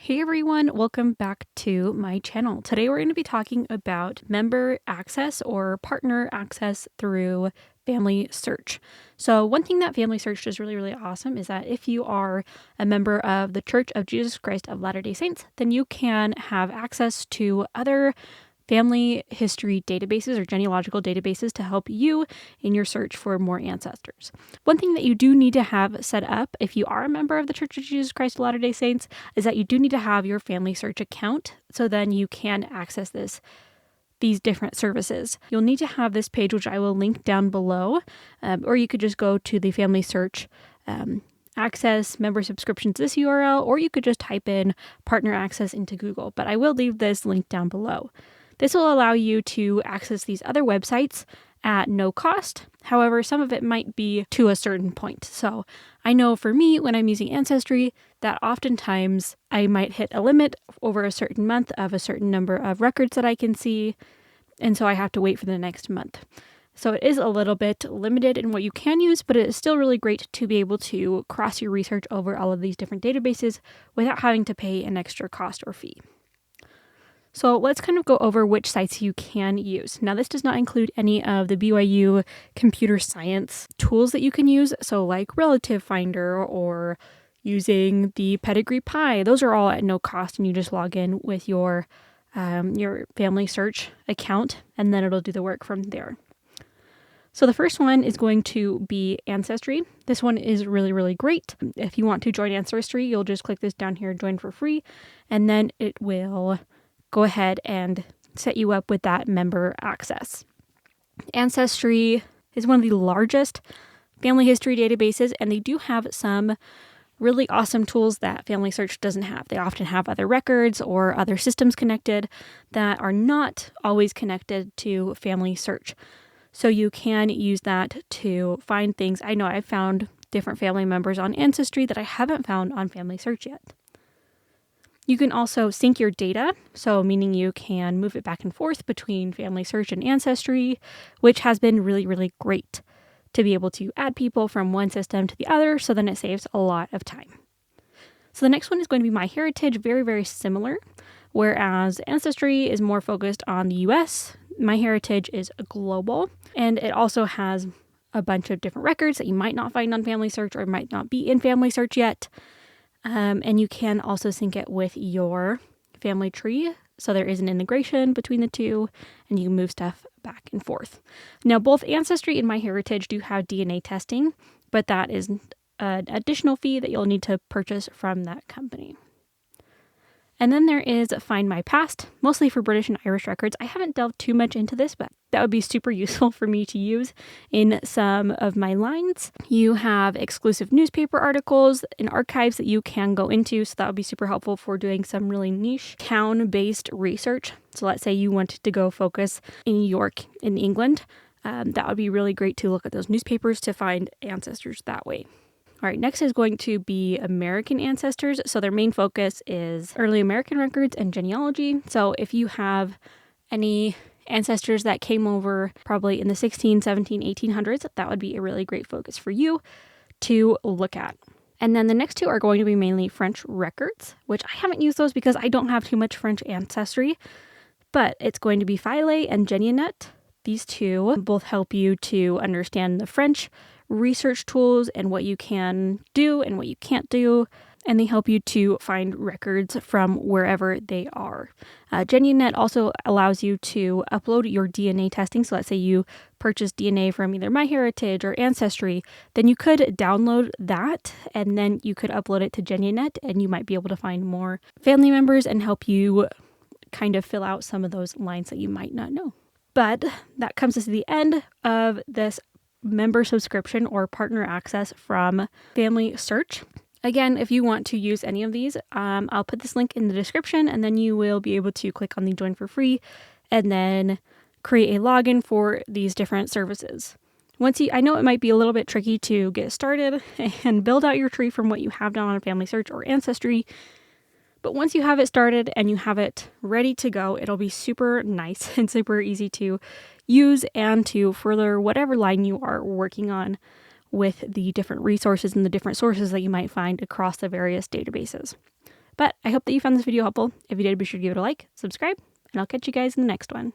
Hey everyone, welcome back to my channel. Today we're going to be talking about member access or partner access through Family Search. So one thing that Family Search is really awesome is that if you are a member of the Church of Jesus Christ of Latter-day Saints, then you can have access to other family history databases or genealogical databases to help you in your search for more ancestors. One thing that you do need to have set up if you are a member of the Church of Jesus Christ of Latter-day Saints is that you do need to have your Family Search account, so then you can access these different services. You'll need to have this page, which I will link down below, or you could just go to the Family Search access member subscriptions, this URL, or you could just type in partner access into Google, but I will leave this link down below. This will allow you to access these other websites at no cost. However, some of it might be to a certain point. So I know for me, when I'm using Ancestry, that oftentimes I might hit a limit over a certain month of a certain number of records that I can see. And so I have to wait for the next month. So it is a little bit limited in what you can use, but it is still really great to be able to cross your research over all of these different databases without having to pay an extra cost or fee. So let's kind of go over which sites you can use. Now, this does not include any of the BYU computer science tools that you can use. So like Relative Finder or using the Pedigree Pi, those are all at no cost, and you just log in with your Family Search account, and then it'll do the work from there. So the first one is going to be Ancestry. This one is really great. If you want to join Ancestry, you'll just click this down here, join for free, and then it will go ahead and set you up with that member access. Ancestry is one of the largest family history databases, and they do have some really awesome tools that Family Search doesn't have. They often have other records or other systems connected that are not always connected to Family Search. So you can use that to find things. I know I've found different family members on Ancestry that I haven't found on Family Search yet. You can also sync your data, so meaning you can move it back and forth between Family Search and Ancestry, which has been really great to be able to add people from one system to the other, so then it saves a lot of time. So the next one is going to be MyHeritage, very similar, whereas Ancestry is more focused on the US, MyHeritage is global, and it also has a bunch of different records that you might not find on Family Search or might not be in Family Search yet. And you can also sync it with your family tree. So there is an integration between the two, and you can move stuff back and forth. Now, both Ancestry and MyHeritage do have DNA testing, but that is an additional fee that you'll need to purchase from that company. And then there is Findmypast, mostly for British and Irish records. I haven't delved too much into this, but that would be super useful for me to use in some of my lines. You have exclusive newspaper articles and archives that you can go into, so that would be super helpful for doing some really niche town-based research. So let's say you wanted to go focus in York in England. That would be really great to look at those newspapers to find ancestors that way. All right, next is going to be American ancestors. So their main focus is early American records and genealogy. So if you have any ancestors that came over probably in the 16, 17, 1800s, that would be a really great focus for you to look at. And then the next two are going to be mainly French records, which I haven't used those because I don't have too much French ancestry, but it's going to be Philae and GeniaNet. These two both help you to understand the French research tools and what you can do and what you can't do, and they help you to find records from wherever they are. GeniaNet also allows you to upload your DNA testing. So let's say you purchase DNA from either MyHeritage or Ancestry, then you could download that and then you could upload it to GeniaNet, and you might be able to find more family members and help you kind of fill out some of those lines that you might not know. But that comes to the end of this member subscription or partner access from Family Search. Again, if you want to use any of these, I'll put this link in the description, and then you will be able to click on the join for free and then create a login for these different services. I know it might be a little bit tricky to get started and build out your tree from what you have done on Family Search or Ancestry, but once you have it started and you have it ready to go, it'll be super nice and super easy to use and to further whatever line you are working on with the different resources and the different sources that you might find across the various databases. But I hope that you found this video helpful. If you did, be sure to give it a like, subscribe, and I'll catch you guys in the next one.